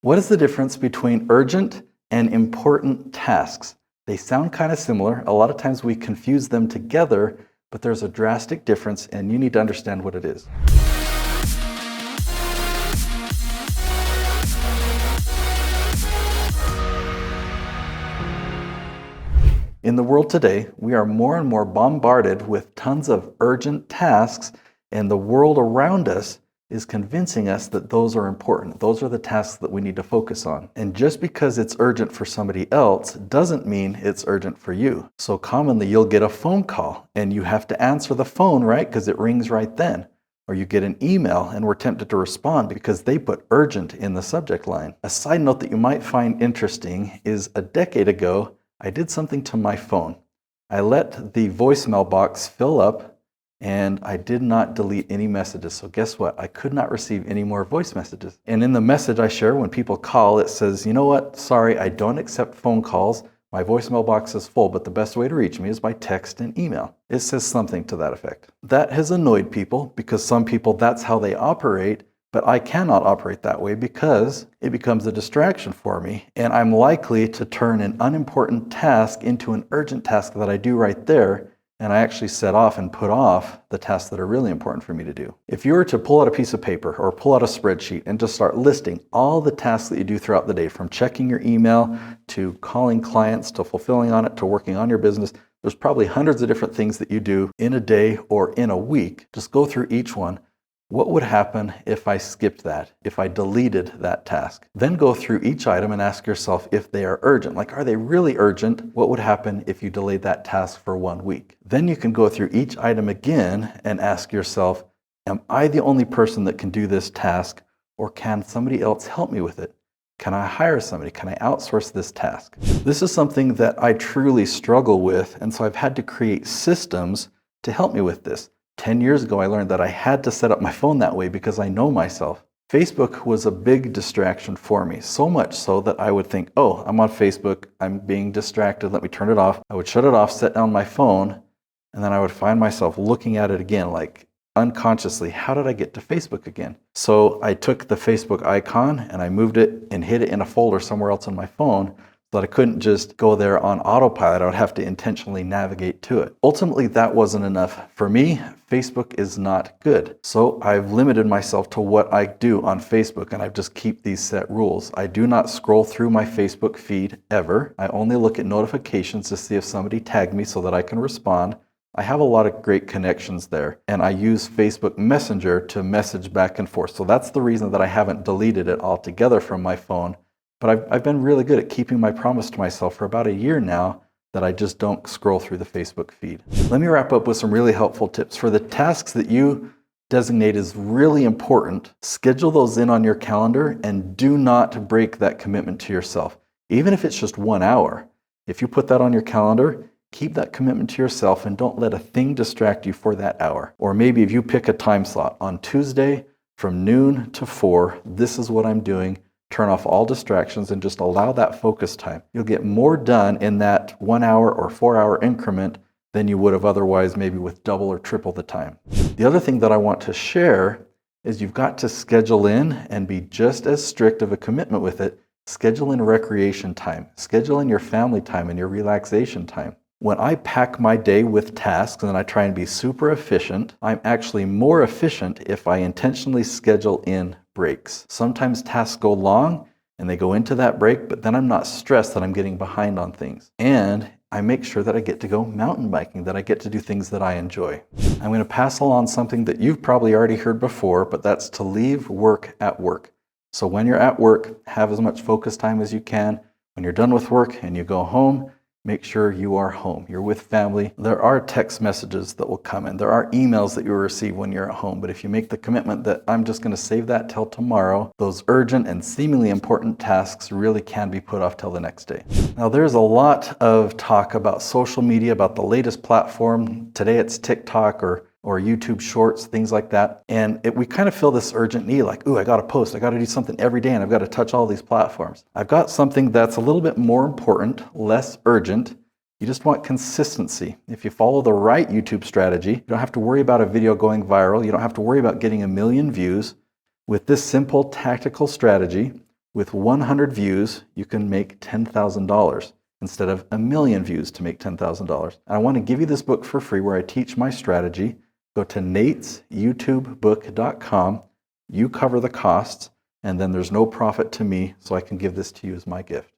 What is the difference between urgent and important tasks? They sound kind of similar. A lot of times we confuse them together, but there's a drastic difference and you need to understand what it is. In the world today, we are more and more bombarded with tons of urgent tasks, and the world around us is convincing us that those are important. Those are the tasks that we need to focus on. And just because it's urgent for somebody else doesn't mean it's urgent for you. So commonly you'll get a phone call and you have to answer the phone, right? Because it rings right then. Or you get an email and we're tempted to respond because they put urgent in the subject line. A side note that you might find interesting is a decade ago, I did something to my phone. I let the voicemail box fill up and I did not delete any messages. So guess what? I could not receive any more voice messages. And in the message I share when people call, it says, you know what? Sorry, I don't accept phone calls. My voicemail box is full, but the best way to reach me is by text and email. It says something to that effect. That has annoyed people because some people, that's how they operate. But I cannot operate that way because it becomes a distraction for me, and I'm likely to turn an unimportant task into an urgent task that I do right there, and I actually set off and put off the tasks that are really important for me to do. If you were to pull out a piece of paper or pull out a spreadsheet and just start listing all the tasks that you do throughout the day, from checking your email to calling clients to fulfilling on it to working on your business, there's probably hundreds of different things that you do in a day or in a week. Just go through each one. What would happen if I skipped that, if I deleted that task? Then go through each item and ask yourself if they are urgent. Like, are they really urgent? What would happen if you delayed that task for 1 week? Then you can go through each item again and ask yourself, am I the only person that can do this task, or can somebody else help me with it? Can I hire somebody? Can I outsource this task? This is something that I truly struggle with, and so I've had to create systems to help me with this. 10 years ago, I learned that I had to set up my phone that way because I know myself. Facebook was a big distraction for me, so much so that I would think, oh, I'm on Facebook, I'm being distracted, let me turn it off. I would shut it off, set down my phone, and then I would find myself looking at it again, like unconsciously, how did I get to Facebook again? So I took the Facebook icon and I moved it and hid it in a folder somewhere else on my phone, that I couldn't just go there on autopilot. I would have to intentionally navigate to it. Ultimately, that wasn't enough. For me, Facebook is not good. So I've limited myself to what I do on Facebook, and I just keep these set rules. I do not scroll through my Facebook feed ever. I only look at notifications to see if somebody tagged me so that I can respond. I have a lot of great connections there, and I use Facebook Messenger to message back and forth. So that's the reason that I haven't deleted it altogether from my phone. But I've been really good at keeping my promise to myself for about a year now that I just don't scroll through the Facebook feed. Let me wrap up with some really helpful tips. For the tasks that you designate as really important, schedule those in on your calendar and do not break that commitment to yourself. Even if it's just 1 hour, if you put that on your calendar, keep that commitment to yourself and don't let a thing distract you for that hour. Or maybe if you pick a time slot on Tuesday from noon to 4, this is what I'm doing. Turn off all distractions and just allow that focus time. You'll get more done in that 1 hour or 4 hour increment than you would have otherwise, maybe with double or triple the time. The other thing that I want to share is you've got to schedule in and be just as strict of a commitment with it. Schedule in recreation time. Schedule in your family time and your relaxation time. When I pack my day with tasks and I try and be super efficient, I'm actually more efficient if I intentionally schedule in breaks. Sometimes tasks go long and they go into that break, but then I'm not stressed that I'm getting behind on things. And I make sure that I get to go mountain biking, that I get to do things that I enjoy. I'm going to pass along something that you've probably already heard before, but that's to leave work at work. So when you're at work, have as much focus time as you can. When you're done with work and you go home, make sure you are home. You're with family. There are text messages that will come in. There are emails that you'll receive when you're at home. But if you make the commitment that I'm just going to save that till tomorrow, those urgent and seemingly important tasks really can be put off till the next day. Now, there's a lot of talk about social media, about the latest platform. Today it's TikTok or YouTube Shorts, things like that. And we kind of feel this urgent need, like, ooh, I got to post, I got to do something every day, and I've got to touch all these platforms. I've got something that's a little bit more important, less urgent. You just want consistency. If you follow the right YouTube strategy, you don't have to worry about a video going viral. You don't have to worry about getting 1 million views. With this simple tactical strategy, With 100 views, you can make $10,000 instead of 1,000,000 views to make $10,000. And I want to give you this book for free where I teach my strategy. Go to natesyoutubebook.com. You cover the costs, and then there's no profit to me, so I can give this to you as my gift.